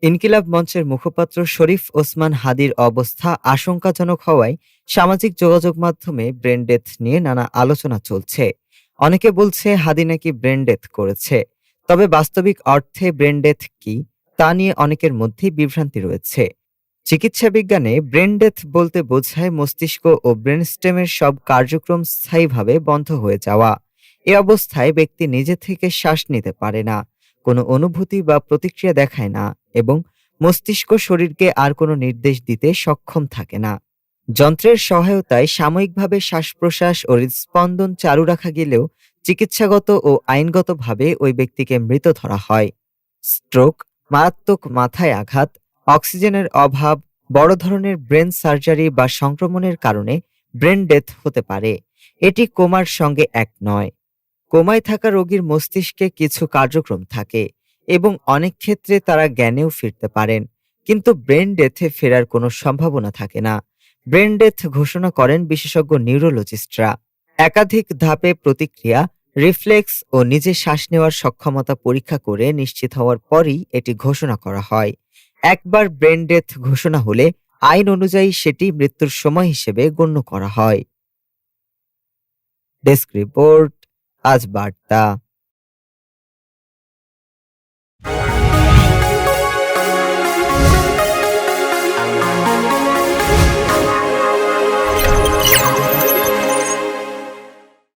ইনকিলাব মঞ্চের মুখপাত্র শরীফ ওসমান হাদির অবস্থা আশঙ্কাজনক হওয়ায় সামাজিক যোগাযোগ মাধ্যমে ব্রেন ডেথ নিয়ে নানা আলোচনা চলছে। অনেকে বলছে হাদি নাকি ব্রেন ডেথ করেছে। তবে বাস্তবিক অর্থে ব্রেন ডেথ কি তা নিয়ে অনেকের মধ্যেই বিভ্রান্তি রয়েছে। চিকিৎসা বিজ্ঞানে ব্রেন ডেথ বলতে বোঝায় মস্তিষ্ক ও ব্রেনস্টেমের সব কার্যক্রম স্থায়ীভাবে বন্ধ হয়ে যাওয়া। এ অবস্থায় ব্যক্তি নিজে থেকে শ্বাস নিতে পারে না, কোনো অনুভূতি বা প্রতিক্রিয়া দেখায় না এবং মস্তিষ্ক শরীরকে আর কোনো নির্দেশ দিতে সক্ষম থাকে না। যন্ত্রের সহায়তায় সাময়িকভাবে শ্বাস প্রশ্বাস ও হৃদস্পন্দন চালু রাখা গেলেও চিকিৎসাগত ও আইনগতভাবে ওই ব্যক্তিকে মৃত ধরা হয়। স্ট্রোক, মারাত্মক মাথায় আঘাত, অক্সিজেনের অভাব, বড় ধরনের ব্রেন সার্জারি বা সংক্রমণের কারণে ব্রেন ডেথ হতে পারে। এটি কোমার সঙ্গে এক নয়। কোমায় থাকা রোগীর মস্তিষ্কে কিছু কার্যক্রম থাকে এবং অনেক ক্ষেত্রে তারা জ্ঞানেও ফিরতে পারেন, কিন্তু ব্রেন ডেথে ফেরার কোনো সম্ভাবনা থাকে না। ব্রেন ডেথ ঘোষণা করেন বিশেষজ্ঞ নিউরোলজিস্টরা। একাধিক ধাপে প্রতিক্রিয়া, রিফ্লেক্স ও নিজে শ্বাস নেওয়ার সক্ষমতা পরীক্ষা করে নিশ্চিত হওয়ার পরই এটি ঘোষণা করা হয়। একবার ব্রেন ডেথ ঘোষণা হলে আইন অনুযায়ী সেটি মৃত্যুর সময় হিসেবে গণ্য করা হয়। ডেস্ক রিপোর্ট, আজ বার্তা।